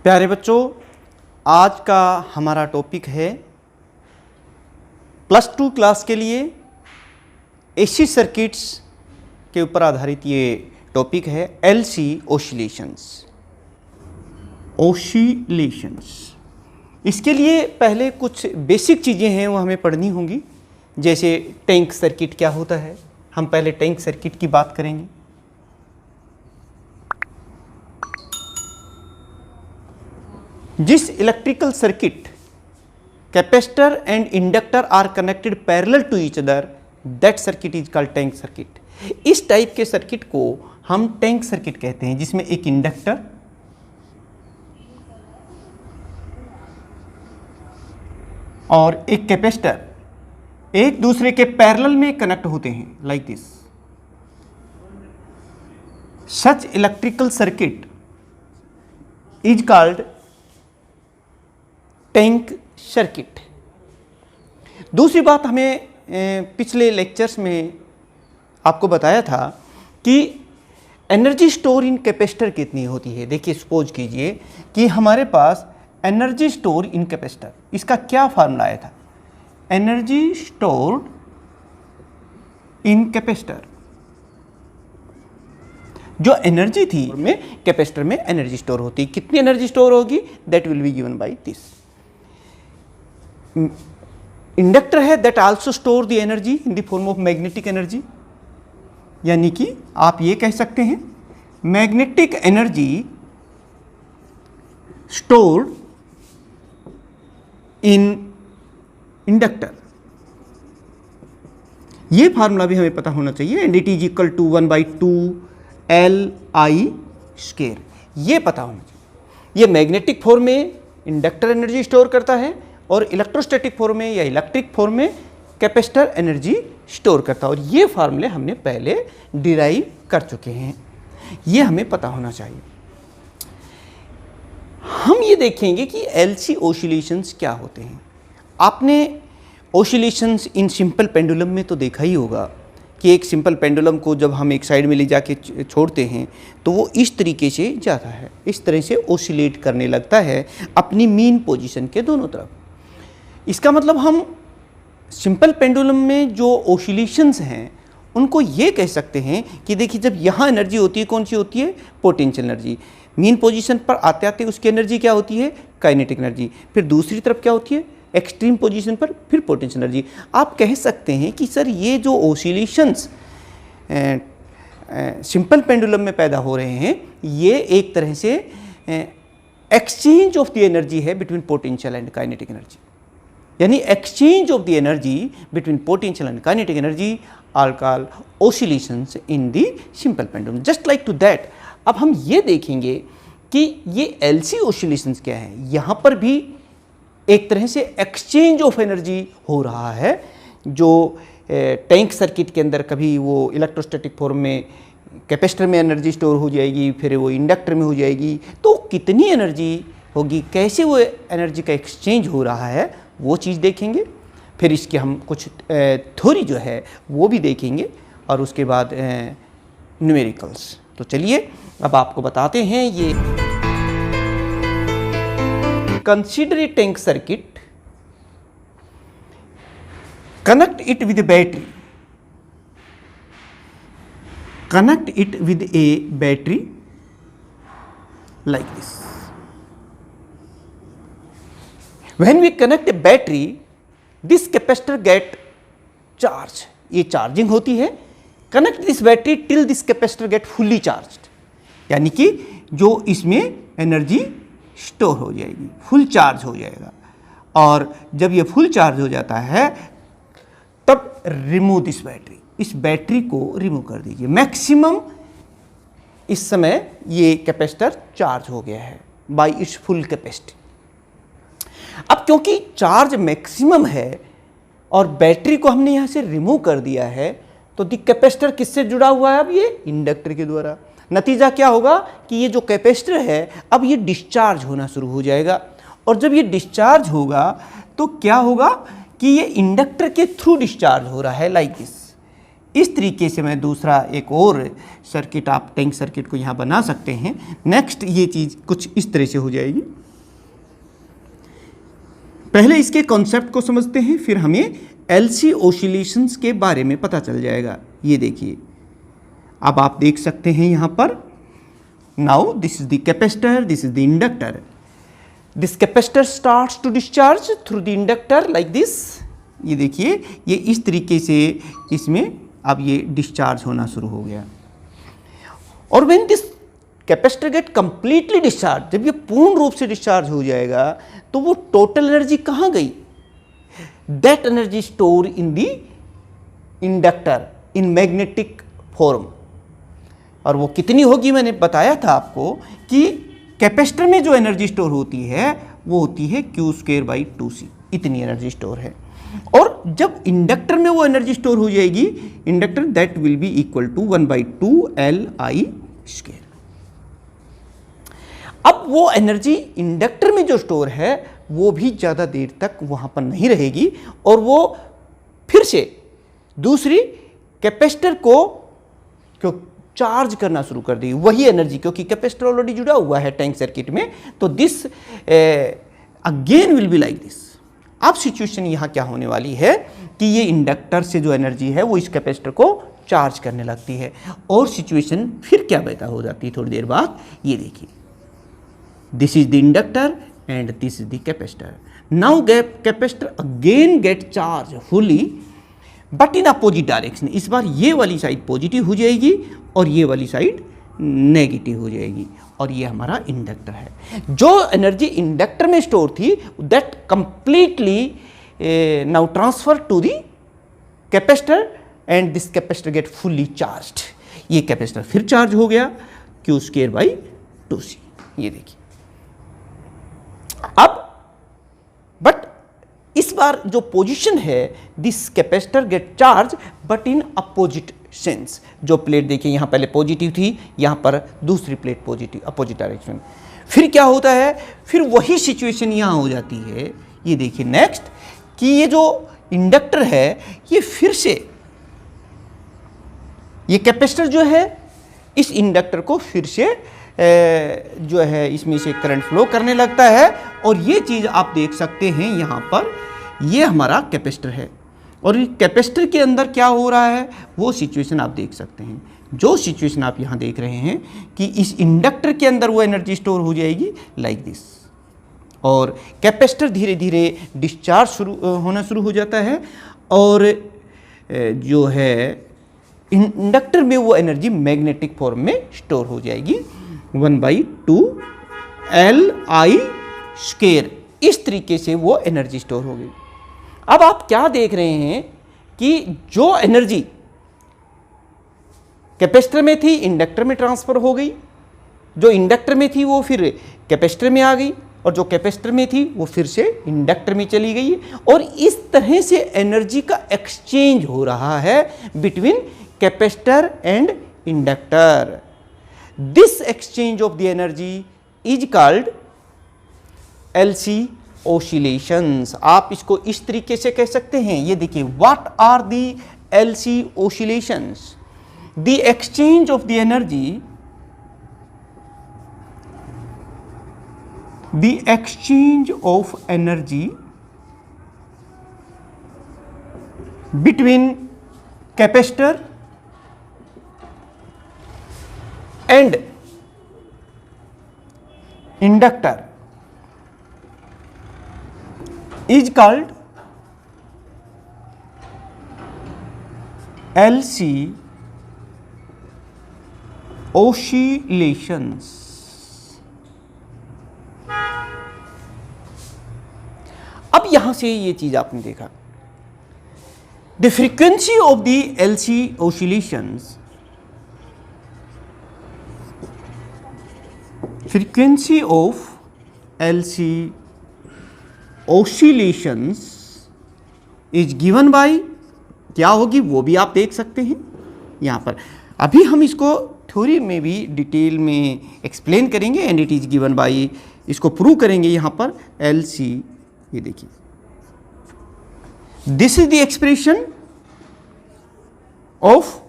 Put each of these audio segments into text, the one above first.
प्यारे बच्चों, आज का हमारा टॉपिक है +2 क्लास के लिए एसी सर्किट्स के ऊपर आधारित ये टॉपिक है एलसी ओसिलेशंस। इसके लिए पहले कुछ बेसिक चीज़ें हैं वो हमें पढ़नी होंगी, जैसे टैंक सर्किट क्या होता है। हम पहले टैंक सर्किट की बात करेंगे। जिस electrical circuit capacitor and inductor are connected parallel to each other, that circuit is called tank circuit. इस टाइप के सर्किट को हम टैंक सर्किट कहते हैं, जिसमें एक इंडक्टर और एक कैपेसिटर एक दूसरे के पैरेलल में कनेक्ट होते हैं, like this. Such electrical circuit is called tank circuit. दूसरी बात, हमें पिछले लेक्चर्स में आपको बताया था कि एनर्जी स्टोर इन कैपेसिटर कितनी होती है। देखिए, सपोज कीजिए कि हमारे पास एनर्जी स्टोर इन कैपेसिटर, इसका क्या फार्मूला आया था। एनर्जी स्टोर्ड इन कैपेसिटर, जो एनर्जी थी में कैपेसिटर में एनर्जी स्टोर होती, कितनी एनर्जी स्टोर होगी, that will be given by this. Inductor है that also store the energy in the form of magnetic energy, यानी कि आप ये कह सकते हैं magnetic energy stored in inductor. ये फार्मूला भी हमें पता होना चाहिए, and it is equal to 1/2 Li²। ये पता होना चाहिए। ये मैग्नेटिक फॉर्म में इंडक्टर एनर्जी स्टोर करता है और इलेक्ट्रोस्टैटिक फॉर्म में या इलेक्ट्रिक फॉर्म में कैपेसिटर एनर्जी स्टोर करता है। और ये फार्मूले हमने पहले डिराइव कर चुके हैं, ये हमें पता होना चाहिए। हम ये देखेंगे कि एलसी ओसिलेशंस क्या होते हैं। आपने ओसिलेशंस इन सिंपल पेंडुलम में तो देखा ही होगा कि एक सिंपल पेंडुलम को जब हम एक साइड में ले जाके छोड़ते हैं तो वो इस तरीके से जाता है, इस तरह से ओसिलेट करने लगता है अपनी मीन पोजीशन के दोनों तरफ। इसका मतलब हम सिंपल पेंडुलम में जो ओसिलेशंस हैं उनको ये कह सकते हैं कि देखिए, जब यहाँ एनर्जी होती है, कौन सी होती है, पोटेंशियल एनर्जी। मीन पोजीशन पर आते आते उसकी एनर्जी क्या होती है, काइनेटिक एनर्जी। फिर दूसरी तरफ क्या होती है, एक्सट्रीम पोजीशन पर फिर पोटेंशियल एनर्जी। आप कह सकते हैं कि सर ये जो ओसिलेशंस सिंपल पेंडुलम में पैदा हो रहे हैं, ये एक तरह से एक्सचेंज ऑफ द एनर्जी है between potential and kinetic energy, यानी exchange of the energy between potential and kinetic energy are called oscillations in the simple pendulum. Just like to that, अब हम ये देखेंगे कि ये एलसी ओसिलेशंस क्या है। यहाँ पर भी एक तरह से एक्सचेंज ऑफ एनर्जी हो रहा है, जो टैंक सर्किट के अंदर कभी वो इलेक्ट्रोस्टैटिक फॉर्म में कैपेसिटर में एनर्जी स्टोर हो जाएगी, फिर वो इंडक्टर में हो जाएगी। तो कितनी एनर्जी होगी, कैसे वो एनर्जी का एक्सचेंज हो रहा है, वो चीज़ देखेंगे। फिर इसके हम कुछ थ्योरी जो है वो भी देखेंगे, और उसके बाद न्यूमेरिकल्स। तो चलिए अब आपको बताते हैं। ये consider a tank circuit, connect it with battery, connect it with a battery like this. When we connect a battery, this capacitor get charge. ये चार्जिंग होती है। Connect this battery till this capacitor get fully charged, यानी कि जो इसमें energy store हो जाएगी, full charge हो जाएगा। और जब ये फुल चार्ज हो जाता है तब रिमूव दिस बैटरी, इस बैटरी को रिमूव कर दीजिए। मैक्सिमम इस समय ये कैपेसिटर चार्ज हो गया है बाय इट्स फुल कैपेसिटी। अब क्योंकि चार्ज मैक्सिमम है और बैटरी को हमने यहाँ से रिमूव कर दिया है, तो दी कैपेसिटर किससे जुड़ा हुआ है, अब ये इंडक्टर के द्वारा। नतीजा क्या होगा कि ये जो कैपेसिटर है अब ये डिस्चार्ज होना शुरू हो जाएगा, और जब ये डिस्चार्ज होगा तो क्या होगा कि ये इंडक्टर के थ्रू डिस्चार्ज हो रहा है, लाइक दिस। इस तरीके से मैं दूसरा एक और सर्किट, आप टैंक सर्किट को यहाँ बना सकते हैं। नेक्स्ट ये चीज़ कुछ इस तरह से हो जाएगी। पहले इसके कॉन्सेप्ट को समझते हैं, फिर हमें एलसी ऑसिलेशंस के बारे में पता चल जाएगा। ये देखिए, अब आप देख सकते हैं यहाँ पर, now this is the capacitor, this is the inductor. This capacitor starts to discharge through the inductor like this. ये देखिए, ये इस तरीके से इसमें अब ये डिस्चार्ज होना शुरू हो गया। और when this capacitor get completely discharge, जब ये पूर्ण रूप से डिस्चार्ज हो जाएगा तो वो टोटल एनर्जी कहाँ गई? That energy store in the inductor in magnetic form. और वो कितनी होगी? मैंने बताया था आपको कि कैपेसिटर में जो एनर्जी स्टोर होती है वो होती है Q²/2C, इतनी एनर्जी स्टोर है। और जब इंडक्टर में वो एनर्जी स्टोर हो जाएगी, inductor that will be equal to 1/2LI²। अब वो एनर्जी इंडक्टर में जो स्टोर है वो भी ज़्यादा देर तक वहाँ पर नहीं रहेगी और वो फिर से दूसरी कैपेसिटर को चार्ज करना शुरू कर देगी, वही एनर्जी, क्योंकि कैपेसिटर ऑलरेडी जुड़ा हुआ है टैंक सर्किट में। तो this again will be like this. अब सिचुएशन यहाँ क्या होने वाली है कि ये इंडक्टर से जो एनर्जी है वो इस कैपेसिटर को चार्ज करने लगती है। और सिचुएशन फिर क्या पैदा हो जाती है थोड़ी देर बाद, ये देखिए, this is the inductor and this is the capacitor. Now capacitor again get charge fully but in opposite direction. इस बार ये वाली साइड पॉजिटिव हो जाएगी और ये वाली साइड नेगेटिव हो जाएगी। और ये हमारा इंडक्टर है। जो एनर्जी इंडक्टर में स्टोर थी that completely now transfer to the capacitor and this capacitor get fully charged. ये कैपेसिटर फिर चार्ज हो गया Q²/2C। ये देखिए, अब बट इस बार जो पोजीशन है, this capacitor gate charge but in opposite sense. जो प्लेट देखिए यहाँ पहले पॉजिटिव थी, यहाँ पर दूसरी प्लेट पॉजिटिव, अपोजिट डायरेक्शन। फिर क्या होता है, फिर वही सिचुएशन यहाँ हो जाती है। ये देखिए नेक्स्ट कि ये जो इंडक्टर है ये फिर से, ये कैपेसिटर जो है इस इंडक्टर को फिर से जो है इसमें से करंट फ्लो करने लगता है। और ये चीज़ आप देख सकते हैं यहाँ पर, ये हमारा कैपेसिटर है और कैपेसिटर के अंदर क्या हो रहा है वो सिचुएशन आप देख सकते हैं। जो सिचुएशन आप यहाँ देख रहे हैं कि इस इंडक्टर के अंदर वो एनर्जी स्टोर हो जाएगी लाइक दिस, और कैपेसिटर धीरे धीरे डिस्चार्ज होना शुरू हो जाता है और जो है इंडक्टर में वो एनर्जी मैग्नेटिक फॉर्म में स्टोर हो जाएगी 1/2LI²। इस तरीके से वो एनर्जी स्टोर हो गई। अब आप क्या देख रहे हैं कि जो एनर्जी कैपेसिटर में थी इंडक्टर में ट्रांसफर हो गई, जो इंडक्टर में थी वो फिर कैपेसिटर में आ गई और जो कैपेसिटर में थी वो फिर से इंडक्टर में चली गई। और इस तरह से एनर्जी का एक्सचेंज हो रहा है between capacitor and inductor. This exchange of the energy is called LC oscillations. आप इसको इस तरीके से कह सकते हैं। ये देखिए, what are the LC oscillations? The exchange of the energy, the exchange of energy between capacitor and inductor is called LC oscillations. अब यहां से ये चीज आपने देखा, the frequency of the LC oscillations, frequency of LC oscillations is given bye, क्या होगी वो भी आप देख सकते हैं यहां पर। अभी हम इसको थ्योरी में भी डिटेल में एक्सप्लेन करेंगे and it is given bye, इसको प्रूव करेंगे यहां पर LC। ये देखिए, this is the expression of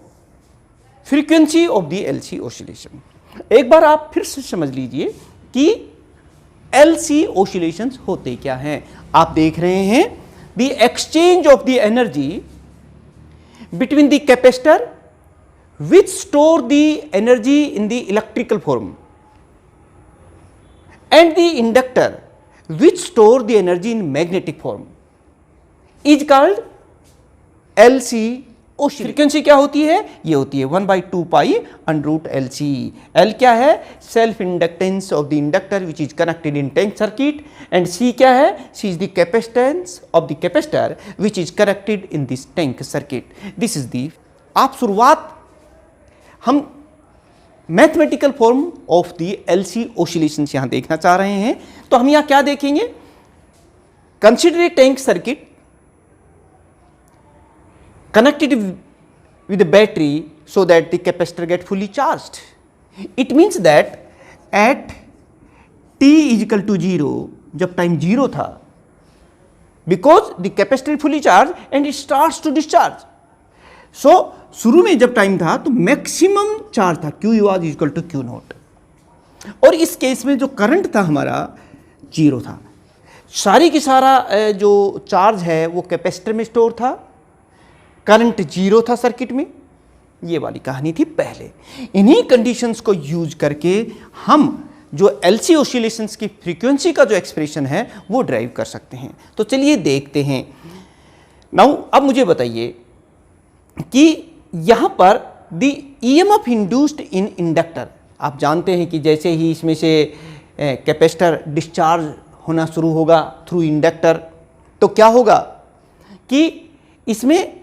frequency of the LC oscillation. एक बार आप फिर से समझ लीजिए कि एलसी ऑसिलेशंस होते क्या हैं। आप देख रहे हैं the exchange of the energy between the capacitor which store the energy in the electrical form and the inductor which store the energy in magnetic form is called LC oscillation। Frequency क्या होती है? ये होती है 1/2 pi under root LC। L क्या है? Self inductance of the inductor which is connected in tank circuit, and C क्या है? C is the capacitance of the capacitor which is connected in this tank circuit. This is the, आप शुरुआत हम mathematical form of the LC oscillations यहां देखना चाह रहे हैं। तो हम यहां क्या देखेंगे? Consider a tank circuit connected with the battery so that the capacitor get fully charged. It means that at t is equal to 0, जब टाइम 0 था, because the capacitor is fully charged and it starts to discharge. So शुरू में जब time था तो maximum charge था, Q was equal to Q not, और इस केस में जो करंट था हमारा 0 था। सारी की सारा जो चार्ज है वो कैपेसिटर में स्टोर था, करंट 0 था सर्किट में। ये वाली कहानी थी पहले। इन्हीं कंडीशंस को यूज करके हम जो एलसी ऑसिलेशंस की फ्रीक्वेंसी का जो एक्सप्रेशन है वो ड्राइव कर सकते हैं। तो चलिए देखते हैं। नाउ अब मुझे बताइए कि यहाँ पर the EMF induced in inductor, आप जानते हैं कि जैसे ही इसमें से कैपेसिटर डिस्चार्ज होना शुरू होगा थ्रू इंडक्टर, तो क्या होगा कि इसमें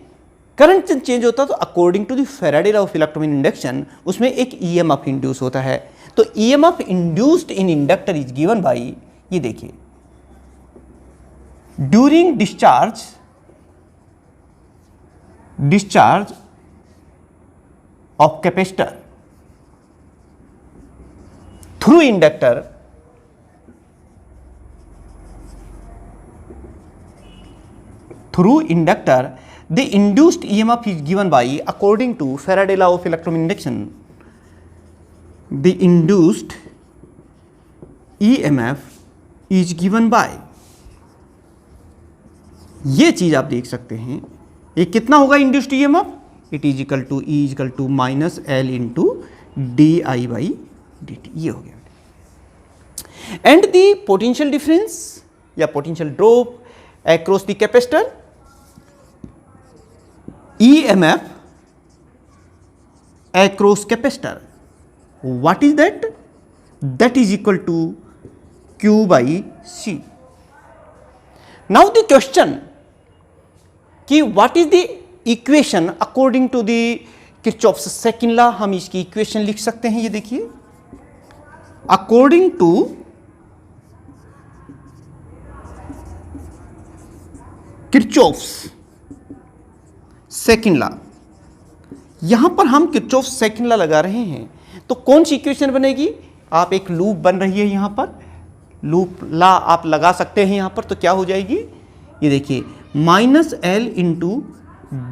करंट चेंज होता, तो according to the Faraday law of electromagnetic induction उसमें एक ईएमएफ इंड्यूस होता है। तो EMF induced in inductor is given by, ये देखिए, during discharge of capacitor through inductor the induced EMF is given by, according to Faraday law of electromagnetic induction, the induced EMF is given by, ये चीज आप देख सकते हैं। ये कितना होगा induced EMF? It is equal to E equal to minus L into DI/dt, ये हो गया। एंड द पोटेंशियल डिफरेंस या potential drop across the capacitor, EMF across capacitor, what is that? That is equal to Q/C. Now the question कि what is the equation according to the Kirchhoff's second law, हम इसकी equation लिख सकते हैं। ये देखिए, according to Kirchhoff's second law, यहां पर हम किरचॉफ सेकेंड लॉ लगा रहे हैं, तो कौन सी इक्वेशन बनेगी? आप एक लूप बन रही है यहां पर, लूप लॉ आप लगा सकते हैं यहां पर, तो क्या हो जाएगी? ये देखिए, minus L into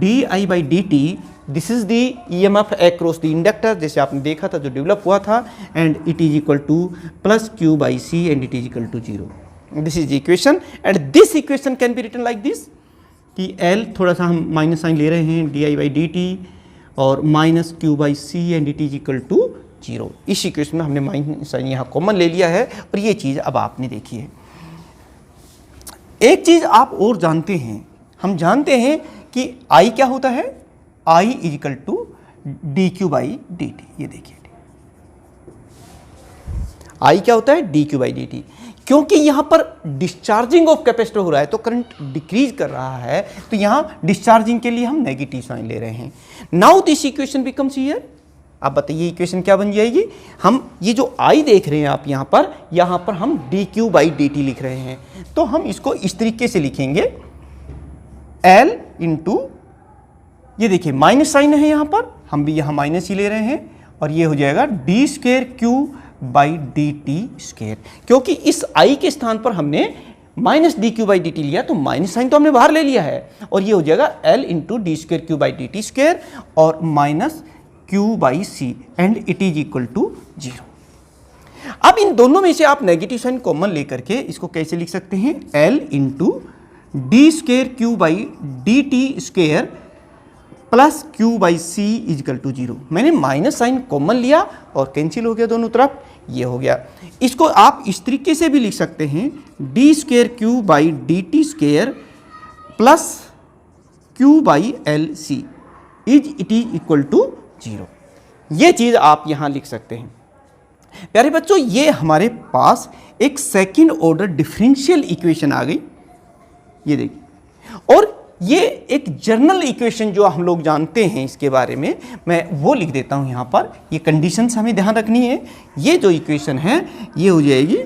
DI/dt, this is the EMF across the inductor, जैसे आपने देखा था जो डेवलप हुआ था, and it is equal to plus Q/C and it is equal to 0। This is the equation, and this equation can be written like this कि L थोड़ा सा हम माइनस साइन ले रहे हैं, DI/dt और minus Q/C and it is equal to 0। इस equation में हमने माइनस साइन यहाँ कॉमन ले लिया है, और ये चीज़ अब आपने देखी है। एक चीज़ आप और जानते हैं, हम जानते हैं कि I क्या होता है? I is equal to dQ/dt। ये देखिए, I क्या होता है? dQ/dt। क्योंकि यहाँ पर डिस्चार्जिंग ऑफ कैपेसिटर हो रहा है तो करंट डिक्रीज कर रहा है, तो यहाँ डिस्चार्जिंग के लिए हम नेगेटिव साइन ले रहे हैं। Now this equation becomes here, आप बताइए इक्वेशन क्या बन जाएगी? हम ये जो I देख रहे हैं आप यहाँ पर हम dQ/dt लिख रहे हैं, तो हम इसको इस तरीके से लिखेंगे, L इंटू, ये देखिए माइनस साइन है यहाँ पर, हम भी यहाँ माइनस ही ले रहे हैं, और ये हो जाएगा d² Q/dt², क्योंकि इस I के स्थान पर हमने minus D Q by D T लिया तो माइनस साइन तो हमने बाहर ले लिया है, और ये हो जाएगा L into D square Q by D T square और minus Q by C and it is equal to 0। अब इन दोनों में से आप नेगेटिव साइन कॉमन लेकर के इसको कैसे लिख सकते हैं, L into D square Q by D T square plus Q by C is equal to 0। मैंने माइनस साइन कॉमन लिया और कैंसिल हो गया दोनों तरफ, ये हो गया। इसको आप इस तरीके से भी लिख सकते हैं, D square Q by D T square plus Q by L C is it is equal to 0। ये चीज़ आप यहाँ लिख सकते हैं। प्यारे बच्चों, ये हमारे पास एक सेकंड ऑर्डर डिफरेंशियल इक्वेशन आ गई, ये देखिए, और ये एक जनरल इक्वेशन जो हम लोग जानते हैं इसके बारे में, मैं वो लिख देता हूँ यहाँ पर। ये कंडीशंस हमें ध्यान रखनी है। ये जो इक्वेशन है ये हो जाएगी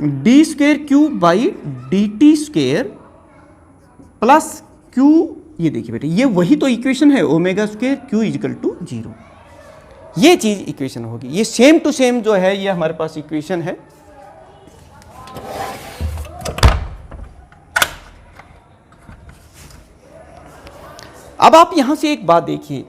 D square Q by D T square plus Q, ये देखिए बेटे, ये वही तो इक्वेशन है, omega square Q is equal to 0। ये चीज़ इक्वेशन होगी। ये सेम टू सेम जो है ये हमारे पास इक्वेशन है। अब आप यहां से एक बात देखिए,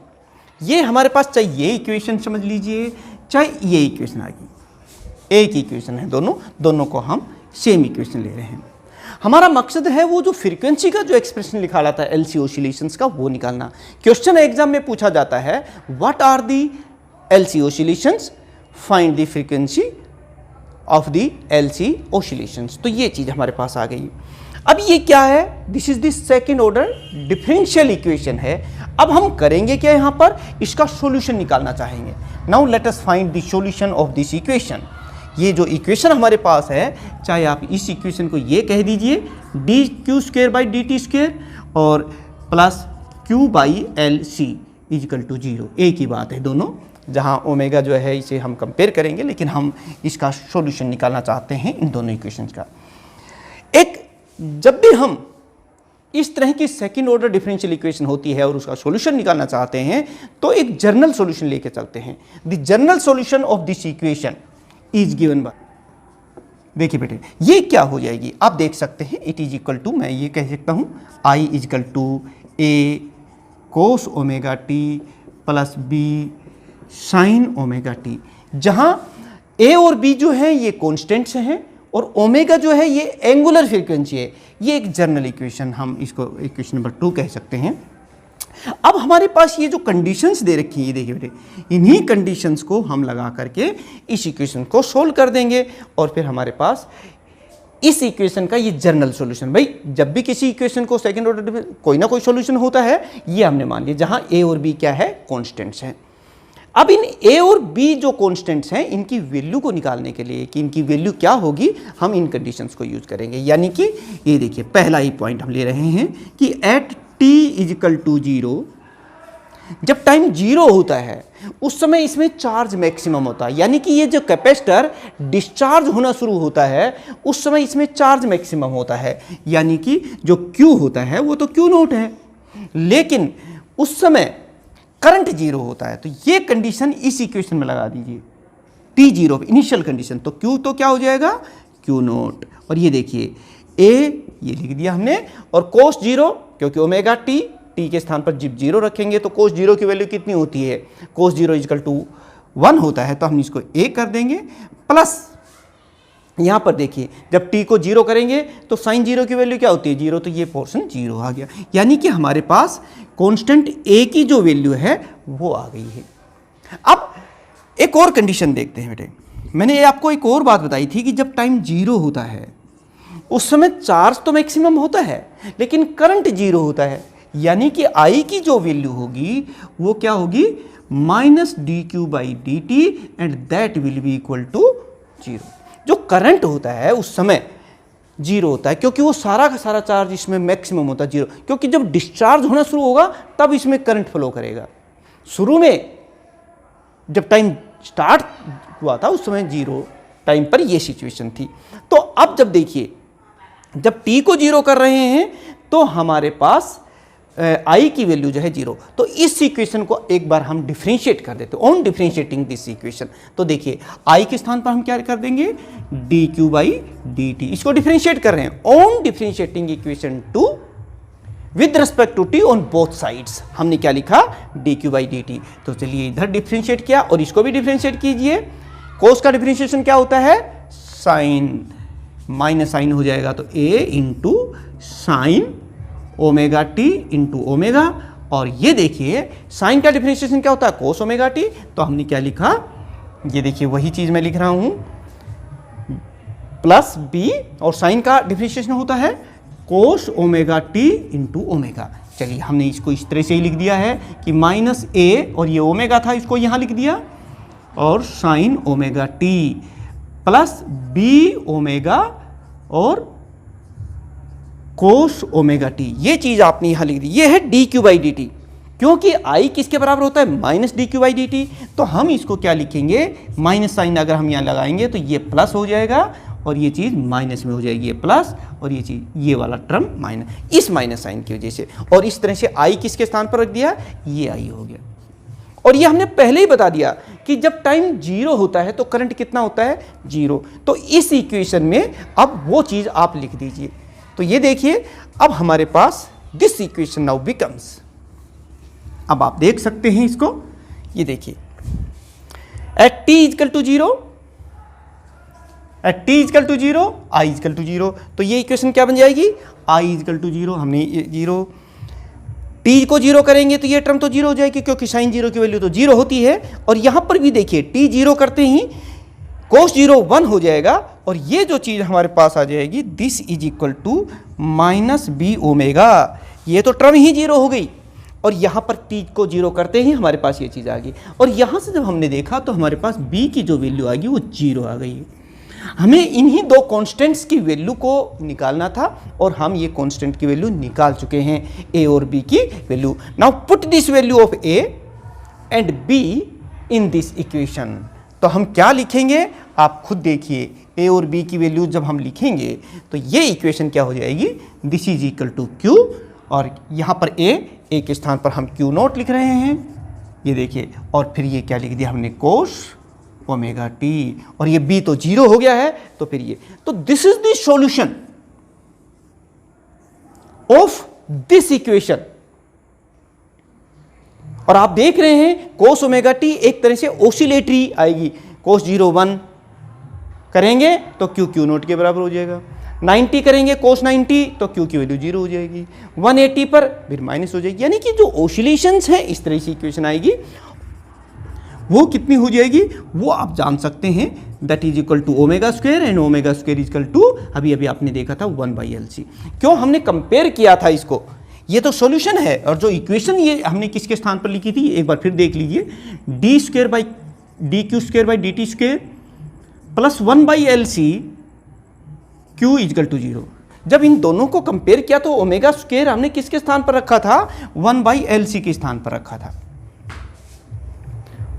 ये हमारे पास चाहे ये इक्वेशन समझ लीजिए चाहे ये इक्वेशन आ गई, एक इक्वेशन है, दोनों को हम सेम इक्वेशन ले रहे हैं। हमारा मकसद है वो जो फ्रीक्वेंसी का जो एक्सप्रेशन लिखा रहा था एलसी ऑसिलेशंस का, वो निकालना। क्वेश्चन एग्जाम में पूछा जाता है what are the LC oscillations, find the frequency of the LC oscillations. तो ये चीज़ हमारे पास आ गई। अब ये क्या है, this is the second order differential equation है। अब हम करेंगे क्या, यहाँ पर इसका सॉल्यूशन निकालना चाहेंगे। Now let us find the solution of this equation. ये जो इक्वेशन हमारे पास है, चाहे आप इस इक्वेशन को ये कह दीजिए D Q square by D T square और plus Q by L C is equal to 0, एक ही बात है दोनों। जहाँ ओमेगा जो है इसे हम कंपेयर करेंगे, लेकिन हम इसका सॉल्यूशन निकालना चाहते हैं इन दोनों इक्वेशंस का। एक जब भी हम इस तरह की सेकंड ऑर्डर डिफरेंशियल इक्वेशन होती है और उसका सॉल्यूशन निकालना चाहते हैं, तो एक जनरल सॉल्यूशन लेके चलते हैं। The general solution of this equation is given bye, देखिए बेटे ये क्या हो जाएगी, आप देख सकते हैं इट इज इक्वल टू, मैं ये कह सकता हूँ I is equal to A cos omega T plus B sine omega T, जहाँ ए और बी जो है ये कॉन्स्टेंट्स हैं और ओमेगा जो है ये एंगुलर फ्रीक्वेंसी है। ये एक जनरल इक्वेशन, हम इसको इक्वेशन नंबर 2 कह सकते हैं। अब हमारे पास ये जो कंडीशंस दे रखी है, देखिए बेटे, इन्हीं कंडीशंस को हम लगा करके इस इक्वेशन को सोल्व कर देंगे और फिर हमारे पास इस इक्वेशन का ये जनरल सॉल्यूशन। भाई जब भी किसी इक्वेशन को सेकंड ऑर्डर कोई ना कोई सॉल्यूशन होता है, ये हमने मान लिया, जहां ए और बी क्या है, कॉन्स्टेंट्स हैं। अब इन ए और बी जो कॉन्स्टेंट्स हैं, इनकी वैल्यू को निकालने के लिए कि इनकी वैल्यू क्या होगी, हम इन कंडीशंस को यूज करेंगे। यानी कि ये देखिए पहला ही पॉइंट हम ले रहे हैं कि एट टी इजिकल टू 0, जब टाइम 0 होता है उस समय इसमें चार्ज मैक्सिमम होता है। यानी कि ये जो कैपेसिटर डिस्चार्ज होना शुरू होता है उस समय इसमें चार्ज मैक्सिमम होता है। यानी कि जो Q होता है वो तो Q नॉट है, लेकिन उस समय करंट 0 होता है। तो ये कंडीशन इस इक्वेशन में लगा दीजिए, T0 इनिशियल कंडीशन, तो Q तो क्या हो जाएगा, Q नॉट। और ये देखिए A ये लिख दिया हमने, और कोस 0 क्योंकि ओमेगा टी के स्थान पर जब 0 रखेंगे तो कोस 0 की वैल्यू कितनी होती है, कोस 0 इजकल टू 1 होता है, तो हम इसको A कर देंगे। प्लस यहाँ पर देखिए जब t को 0 करेंगे तो साइन 0 की वैल्यू क्या होती है, 0, तो ये पोर्शन 0 आ गया। यानी कि हमारे पास कांस्टेंट A की जो वैल्यू है वो आ गई है। अब एक और कंडीशन देखते हैं बेटे, मैंने आपको एक और बात बताई थी कि जब टाइम 0 होता है उस समय चार्ज तो मैक्सिमम होता है लेकिन करंट 0 होता है। यानी कि I की जो वैल्यू होगी वो क्या होगी, minus D Q by D T and that will be equal to 0। जो करंट होता है उस समय 0 होता है क्योंकि वो सारा का सारा चार्ज इसमें मैक्सिमम होता है 0, क्योंकि जब डिस्चार्ज होना शुरू होगा तब इसमें करंट फ्लो करेगा। शुरू में जब टाइम स्टार्ट हुआ था उस समय 0 टाइम पर ये सिचुएशन थी। तो अब जब देखिए जब t को 0 कर रहे हैं तो हमारे पास आई की वैल्यू जो है 0। तो इस इक्वेशन को एक बार हम डिफरेंशिएट कर देते हैं, ऑन डिफरेंशिएटिंग दिस इक्वेशन। तो देखिए आई के स्थान पर हम क्या कर देंगे, dq/dt, इसको डिफरेंशिएट कर रहे हैं, on differentiating equation two with respect to T on both sides, हमने क्या लिखा, dq/dt। तो चलिए इधर डिफरेंशिएट किया और इसको भी डिफरेंशिएट कीजिए। कोस का डिफरेंशिएशन क्या होता है, साइन, माइनस साइन हो जाएगा, तो a into sine omega T into omega, और ये देखिए साइन का डिफरेंशिएशन क्या होता है, कोस ओमेगा टी। तो हमने क्या लिखा, ये देखिए वही चीज मैं लिख रहा हूं, प्लस बी, और साइन का डिफरेंशिएशन होता है कोस ओमेगा टी इंटू ओमेगा। चलिए हमने इसको इस तरह से ही लिख दिया है कि माइनस ए, और ये ओमेगा था इसको यहां लिख दिया, और sine omega T plus B omega और कोस ओमेगा टी, ये चीज आपने यहां लिख दी, ये है dq/dt। क्योंकि i किसके बराबर होता है, माइनस dq/dt, तो हम इसको क्या लिखेंगे, माइनस साइन अगर हम यहां लगाएंगे तो ये प्लस हो जाएगा और ये चीज माइनस में हो जाएगी, ये प्लस और ये चीज, ये वाला टर्म माइनस, इस माइनस साइन की वजह से। और इस तरह से i किसके स्थान पर रख दिया, ये i हो गया। और ये हमने पहले ही बता दिया कि जब टाइम 0 होता है तो करंट कितना होता है, 0। तो इस इक्वेशन में अब वो चीज आप लिख दीजिए। तो ये देखिए अब हमारे पास दिस इक्वेशन नाउ बिकम्स, अब आप देख सकते हैं इसको, ये देखिए at t equal to 0, at t equal to 0, i equal to 0। तो ये इक्वेशन क्या बन जाएगी, i इक्वल टू 0, हमने 0, t को 0 करेंगे तो ये टर्म तो 0 हो जाएगी क्योंकि साइन 0 की वैल्यू तो 0 होती है। और यहां पर भी देखिए t 0 करते ही कोस 0 1 हो जाएगा, और ये जो चीज हमारे पास आ जाएगी, this is equal to minus B omega, ये तो टर्म ही 0 हो गई। और यहां पर t को 0 करते ही हमारे पास ये चीज आ गई, और यहां से जब हमने देखा तो हमारे पास b की जो वैल्यू आ गई वो 0 आ गई। हमें इन्हीं दो कांस्टेंट्स की वैल्यू को निकालना था और हम ये कांस्टेंट की वैल्यू निकाल चुके हैं, a और b की value. Now put this value of a and b in this equation. तो हम क्या लिखेंगे, आप खुद देखिए, a और b की वैल्यू जब हम लिखेंगे तो ये इक्वेशन क्या हो जाएगी, this is equal to q, और यहाँ पर a के स्थान पर हम q नॉट लिख रहे हैं, ये देखिए, और फिर ये क्या लिख दिया हमने, कोस ओमेगा टी, और ये b तो 0 हो गया है, तो फिर ये, तो this is the solution of this equation. और आप देख रहे हैं कोस ओमेगा टी एक तरह से ओसिलेटरी आएगी, कोस 0 1 करेंगे तो q नोट के बराबर हो जाएगा, 90 करेंगे कोस 90 तो q की वैल्यू 0 हो जाएगी, 180 पर फिर माइनस हो जाएगी। यानी कि जो ओसिलेशंस है इस तरह से इक्वेशन आएगी, वो कितनी हो जाएगी वो आप जान सकते हैं, that is equal to omega square, and omega square is equal to, अभी अभी आपने देखा था 1/LC। क्यों हमने कंपेयर किया था इसको, ये तो सॉल्यूशन है, और जो इक्वेशन ये हमने किसके स्थान पर लिखी थी एक बार फिर देख लीजिए, d²/dq² plus 1/LC q equal to 0। जब इन दोनों को कंपेयर किया तो ओमेगा स्क्वायर हमने किसके स्थान पर रखा था, 1/LC के स्थान पर रखा था।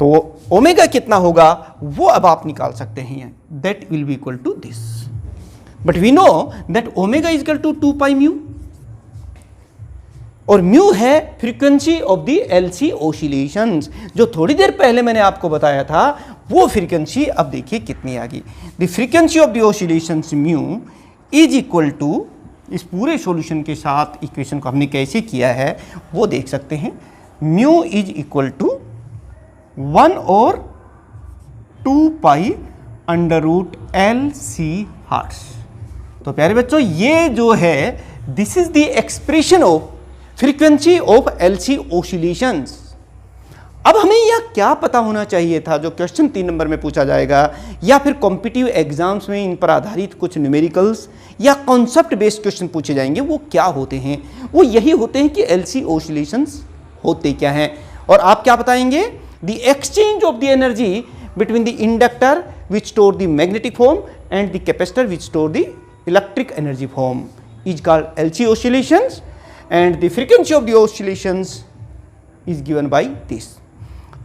तो ओमेगा कितना होगा वो अब आप निकाल सकते हैं, that will be equal to this, but we know that omega is equal to 2 mu, और म्यू है frequency of the LC oscillations, जो थोड़ी देर पहले मैंने आपको बताया था वो फ्रीक्वेंसी अब देखिए कितनी आ गई, the frequency of the oscillations mu is equal to, इस पूरे सॉल्यूशन के साथ इक्वेशन को हमने कैसे किया है वो देख सकते हैं, म्यू इज इक्वल टू 1 और 2π√LC हर्ट्ज। तो प्यारे बच्चों ये जो है this is the expression of frequency of LC oscillations. अब हमें यह क्या पता होना चाहिए था, जो क्वेश्चन 3 नंबर में पूछा जाएगा या फिर कॉम्पिटिटिव एग्जाम्स में इन पर आधारित कुछ न्यूमेरिकल्स या कॉन्सेप्ट बेस्ड क्वेश्चन पूछे जाएंगे, वो क्या होते हैं, वो यही होते हैं कि एलसी ओसिलेशंस होते क्या हैं। और आप क्या बताएंगे, the exchange of the energy between the inductor which store the magnetic form and the capacitor which store the electric energy form is called LC oscillations, and the frequency of the oscillations is given by this।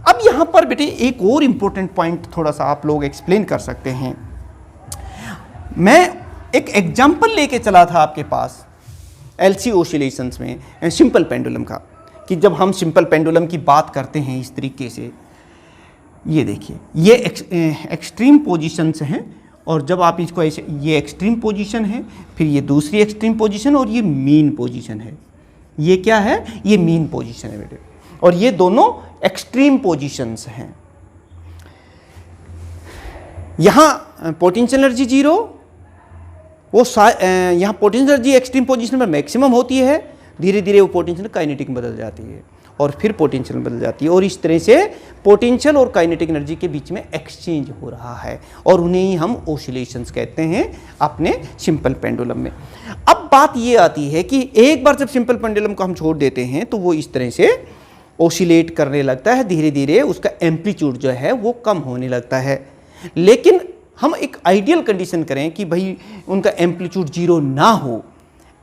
अब यहां पर बेटे एक और important point थोड़ा सा आप लोग एक्सप्लेन कर सकते हैं। मैं एक एग्जांपल लेके चला था आपके पास, एलसी ओसिलेशंस में सिंपल पेंडुलम का, कि जब हम सिंपल पेंडुलम की बात करते हैं इस तरीके से, ये देखिए ये एक्सट्रीम पोजीशंस हैं, और जब आप इसको ऐसे, ये एक्सट्रीम पोजीशन है, फिर ये दूसरी एक्सट्रीम पोजीशन और ये मीन पोजीशन है। ये क्या है? ये मीन पोजीशन है बेटे, और ये दोनों एक्सट्रीम पोजीशंस हैं। यहाँ पोटेंशियल एनर्जी जीरो, वो यहाँ पोटेंशियल एनर्जी एक्सट्रीम पोजीशन पर मैक्सिमम होती है, धीरे धीरे वो पोटेंशियल काइनेटिक में बदल जाती है, और फिर पोटेंशियल में बदल जाती है, और इस तरह से पोटेंशियल और काइनेटिक एनर्जी के बीच में एक्सचेंज हो रहा है, और उन्हें ही हम ओसिलेशंस कहते हैं अपने सिंपल पेंडुलम में। अब बात ये आती है कि एक बार जब सिंपल पेंडुलम को हम छोड़ देते हैं तो वो इस तरह से ओसिलेट करने लगता है, धीरे धीरे उसका एम्पलीट्यूड जो है वो कम होने लगता है। लेकिन हम एक आइडियल कंडीशन करें कि भाई उनका एम्पलीट्यूड जीरो ना हो,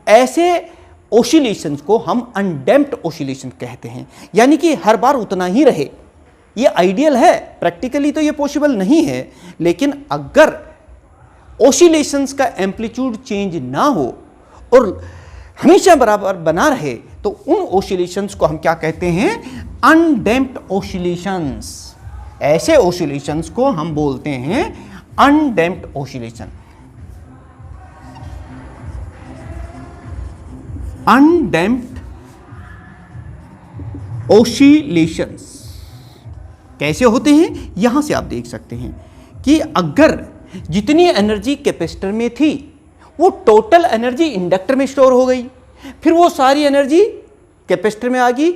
ऐसे ओसिलेशंस को हम अनडैम्प्ड ओसिलेशन कहते हैं, यानी कि हर बार उतना ही रहे। ये आइडियल है, प्रैक्टिकली तो ये पॉसिबल नहीं है, लेकिन अगर ओसिलेशंस का एम्पलीट्यूड चेंज ना हो और हमेशा बराबर बना रहे तो उन ओसिलेशंस को हम क्या कहते हैं? Undamped oscillations. ऐसे ओसिलेशंस को हम बोलते हैं अनडैम्प्ड ओसिलेशन। अनडैम्प्ड ओसिलेशंस कैसे होते हैं? यहां से आप देख सकते हैं कि अगर जितनी एनर्जी कैपेसिटर में थी वो टोटल एनर्जी इंडक्टर में स्टोर हो गई, फिर वो सारी एनर्जी कैपेसिटर में आ गई,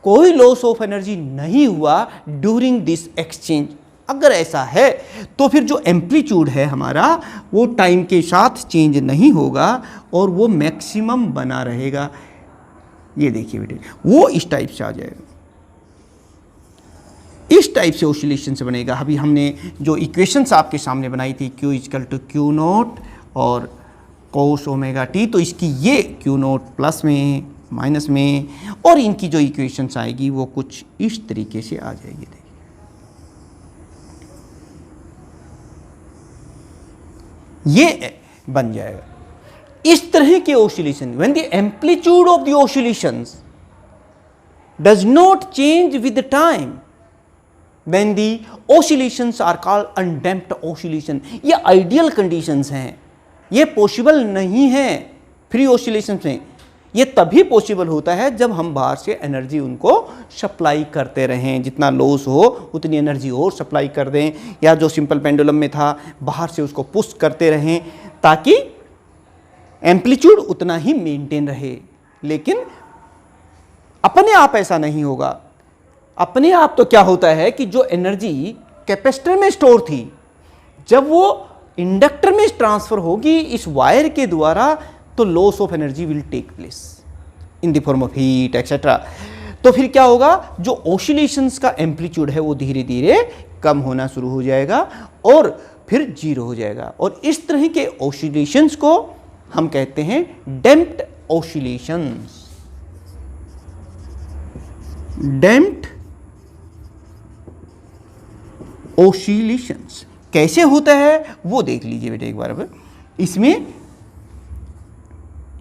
कोई लॉस ऑफ एनर्जी नहीं हुआ ड्यूरिंग दिस एक्सचेंज। अगर ऐसा है तो फिर जो एम्पलीट्यूड है हमारा वो टाइम के साथ चेंज नहीं होगा और वो मैक्सिमम बना रहेगा। ये देखिए बेटे, वो इस टाइप से आ जाएगा, इस टाइप से ओसिलेशन से बनेगा। अभी हमने जो इक्वेशंस आपके सामने बनाई थी, Q equal to Q naught और कोस ओमेगा टी, तो इसकी ये क्यू नोट प्लस में माइनस में, और इनकी जो इक्वेशंस आएगी वो कुछ इस तरीके से आ जाएगी। देखिए ये बन जाएगा इस तरह के oscillation. When the amplitude of the oscillations does not change with time, when the oscillations are called undamped oscillation। ये आइडियल कंडीशंस हैं, ये पॉसिबल नहीं है फ्री ओसिलेशंस में। ये तभी पॉसिबल होता है जब हम बाहर से एनर्जी उनको सप्लाई करते रहें, जितना लॉस हो उतनी एनर्जी और सप्लाई कर दें, या जो सिंपल पेंडुलम में था बाहर से उसको पुश करते रहें ताकि एम्पलीट्यूड उतना ही मेंटेन रहे। लेकिन अपने आप ऐसा नहीं होगा। अपने आप तो क्या होता है कि जो एनर्जी कैपेसिटर में स्टोर थी, जब वो इंडक्टर में ट्रांसफर होगी इस वायर के द्वारा, तो loss of energy will take place in the form of heat etcetera. तो फिर क्या होगा? जो ओसिलेशंस का एम्पलीट्यूड है वो धीरे धीरे कम होना शुरू हो जाएगा और फिर जीरो हो जाएगा, और इस तरह के ओसिलेशंस को हम कहते हैं डैम्प्ड ओसिलेशंस। डैम्प्ड ओसिलेशंस कैसे होता है वो देख लीजिए बेटे एक बार। अब इसमें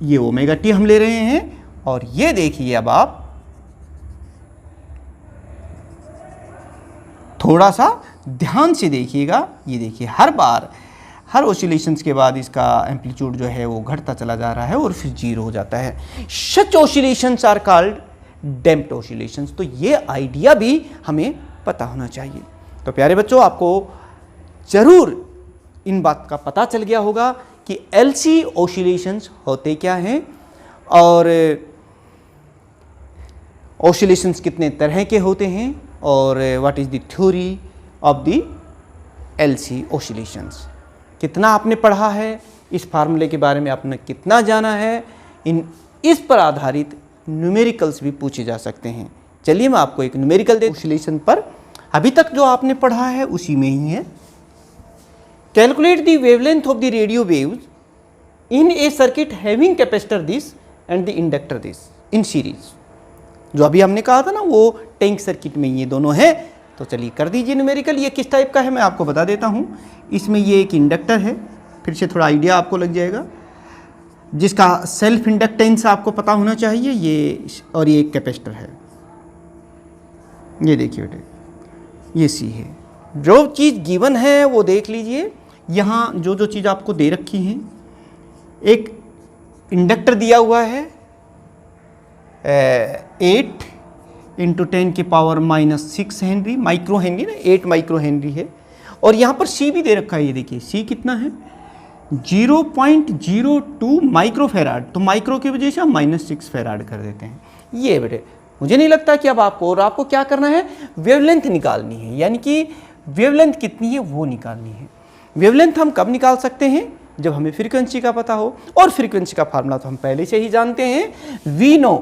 ये ओमेगा टी हम ले रहे हैं, और ये देखिए अब आप थोड़ा सा ध्यान से देखिएगा। ये देखिए हर बार हर ओसिलेशंस के बाद इसका एम्पलीट्यूड जो है वो घटता चला जा रहा है और फिर जीरो हो जाता है। Such oscillations are called damped oscillations. तो ये आइडिया भी हमें पता होना चाहिए। तो प्यारे बच्चों, आपको जरूर इन बात का पता चल गया होगा कि एलसी ओसिलेशंस होते क्या हैं और ओसिलेशंस कितने तरह के होते हैं, और what is the theory of the LC oscillations. कितना आपने पढ़ा है, इस फार्मूले के बारे में आपने कितना जाना है, इस पर आधारित न्यूमेरिकल्स भी पूछे जा सकते हैं। चलिए मैं आपको एक न्यूमेरिकल दे ओसिलेशन पर। अभी तक जो आपने पढ़ा है उसी में ही है। Calculate the wavelength of the radio waves in A circuit having capacitor this and the inductor this in series. जो अभी हमने कहा था ना, वो टैंक सर्किट में ये दोनों है। तो चलिए कर दीजिए न्यूमेरिकल। ये किस टाइप का है मैं आपको बता देता हूँ। इसमें ये एक इंडक्टर है, फिर से थोड़ा आइडिया आपको लग जाएगा। जिसका सेल्फ इंडक्टेंस आपको पता होना चाहिए, ये और ये एक कैपेसिटर है। ये देखिए बेटे, ये सी है। जो चीज़ गिवन है वो देख लीजिए। यहाँ जो जो चीज़ आपको दे रखी है, एक इंडक्टर दिया हुआ है 8 × 10⁻⁻6 हेनरी, माइक्रो हेनरी ना, 8 माइक्रो हेनरी है। और यहाँ पर सी भी दे रखा है, ये देखिए सी कितना है 0.02 माइक्रो फेराड। तो माइक्रो की वजह से हम -6 फेराड कर देते हैं। ये बेटे मुझे नहीं लगता कि अब आपको क्या करना है, वेवलेंथ निकालनी है, यानी कि वेवलेंथ कितनी है वो निकालनी है। वेवलेंथ हम कब निकाल सकते हैं, जब हमें फ्रीक्वेंसी का पता हो। और फ्रीक्वेंसी का फार्मूला तो हम पहले से ही जानते हैं, वी नो।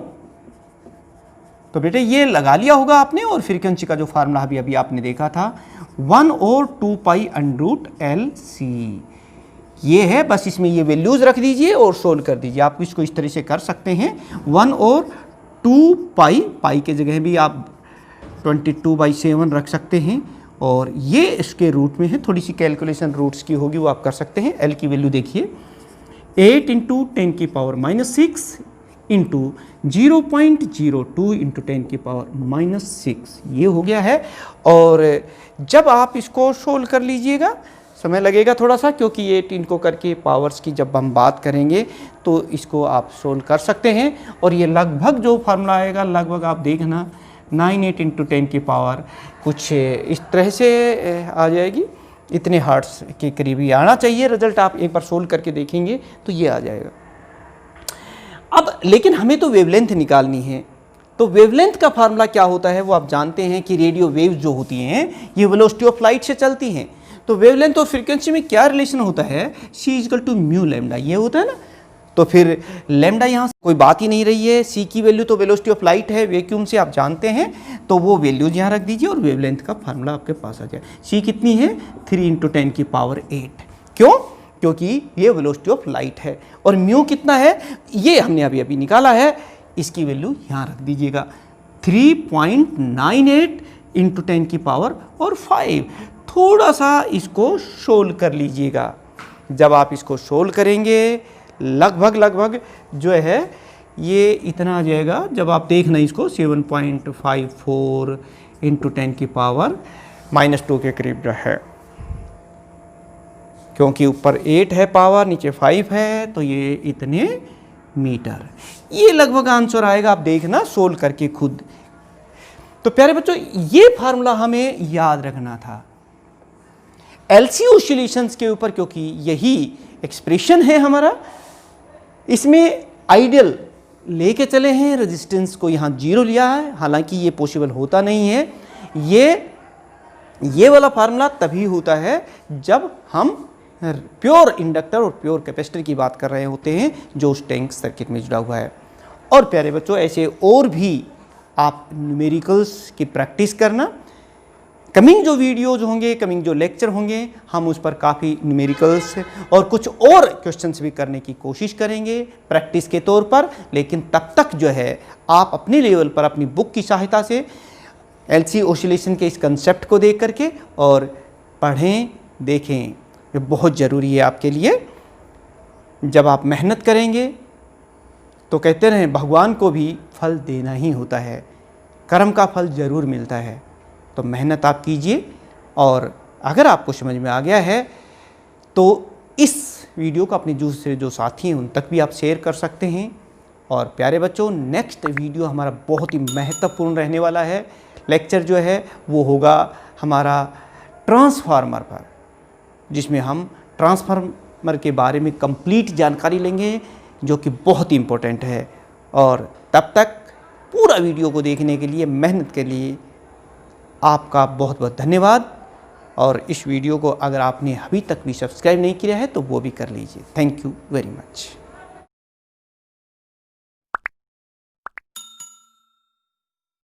तो बेटे ये लगा लिया होगा आपने। और फ्रीक्वेंसी का जो फार्मूला अभी आपने देखा था 1/2π√LC, ये है। बस इसमें ये वैल्यूज रख दीजिए और सोल्व कर दीजिए। आप इसको इस तरह से कर सकते हैं, 1/2π, पाई के जगह भी आप 22/7 रख सकते हैं। और ये इसके रूट में है, थोड़ी सी कैलकुलेशन रूट्स की होगी वो आप कर सकते हैं। एल की वैल्यू देखिए 8 × 10⁻⁻6 × 0.02 × 10⁻⁻6, ये हो गया है। और जब आप इसको सोल्व कर लीजिएगा, समय लगेगा थोड़ा सा, क्योंकि ये 3 को करके पावर्स की जब हम बात करेंगे तो इसको आप सोल्व कर सकते हैं। और ये लगभग जो फार्मूला आएगा, लगभग आप देखना 98 × 10 की पावर कुछ इस तरह से आ जाएगी। इतने हर्ट्ज के करीब ही आना चाहिए रिजल्ट। आप एक बार सोल्व करके देखेंगे तो ये आ जाएगा। अब लेकिन हमें तो वेवलेंथ निकालनी है। तो वेवलेंथ का फार्मूला क्या होता है वो आप जानते हैं कि रेडियो वेव्स जो होती हैं ये वेलोसिटी ऑफ लाइट से चलती हैं। तो वेवलेंथ और फ्रीक्वेंसी में क्या रिलेशन होता है, c = μ, ये होता है ना। तो फिर लैम्डा यहाँ कोई बात ही नहीं रही है। c की वैल्यू तो वेलोसिटी ऑफ लाइट है, वैक्यूम से आप जानते हैं। तो वो वैल्यूज यहाँ रख दीजिए और वेवलेंथ का फार्मूला आपके पास आ जाए। c कितनी है 3 × 10⁸। क्यों? क्योंकि ये वेलोसिटी ऑफ लाइट है। और म्यू कितना है ये हमने अभी निकाला है, इसकी वैल्यू यहाँ रख दीजिएगा 3.98 × 10⁵। थोड़ा सा इसको सोल्व कर लीजिएगा। जब आप इसको सोल्व करेंगे लगभग जो है ये इतना आ जाएगा। जब आप देखना इसको 7.54 × 10⁻⁻2 के करीब जो है, क्योंकि ऊपर 8 है पावर, नीचे 5 है, तो ये इतने मीटर, ये लगभग आंसर आएगा। आप देखना सोल्व करके खुद। तो प्यारे बच्चों ये फार्मूला हमें याद रखना था एलसी ऑसिलेशंस के ऊपर, क्योंकि यही एक्सप्रेशन है हमारा। इसमें आइडियल लेके चले हैं, रेजिस्टेंस को यहाँ 0 लिया है, हालांकि ये पॉसिबल होता नहीं है। ये वाला फार्मूला तभी होता है जब हम प्योर इंडक्टर और प्योर कैपेसिटर की बात कर रहे होते हैं जो उस टैंक सर्किट में जुड़ा हुआ है। और प्यारे बच्चों ऐसे और भी आप न्यूमेरिकल्स की प्रैक्टिस करना। कमिंग जो वीडियोज होंगे, कमिंग जो लेक्चर होंगे, हम उस पर काफ़ी न्यूमेरिकल्स और कुछ और क्वेश्चंस भी करने की कोशिश करेंगे प्रैक्टिस के तौर पर। लेकिन तब तक जो है आप अपने लेवल पर अपनी बुक की सहायता से एलसी ऑसिलेशन के इस कंसेप्ट को देख करके और पढ़ें, देखें। ये बहुत ज़रूरी है आपके लिए। जब आप मेहनत करेंगे तो कहते रहें भगवान को भी फल देना ही होता है, कर्म का फल ज़रूर मिलता है। तो मेहनत आप कीजिए। और अगर आपको समझ में आ गया है तो इस वीडियो को अपने दूसरे जो साथी हैं उन तक भी आप शेयर कर सकते हैं। और प्यारे बच्चों नेक्स्ट वीडियो हमारा बहुत ही महत्वपूर्ण रहने वाला है। लेक्चर जो है वो होगा हमारा ट्रांसफार्मर पर, जिसमें हम ट्रांसफार्मर के बारे में कंप्लीट जानकारी लेंगे जो कि बहुत ही इम्पोर्टेंट है। और तब तक पूरा वीडियो को देखने के लिए, मेहनत के लिए आपका बहुत बहुत धन्यवाद। और इस वीडियो को अगर आपने अभी तक भी सब्सक्राइब नहीं किया है तो वो भी कर लीजिए। Thank you very much.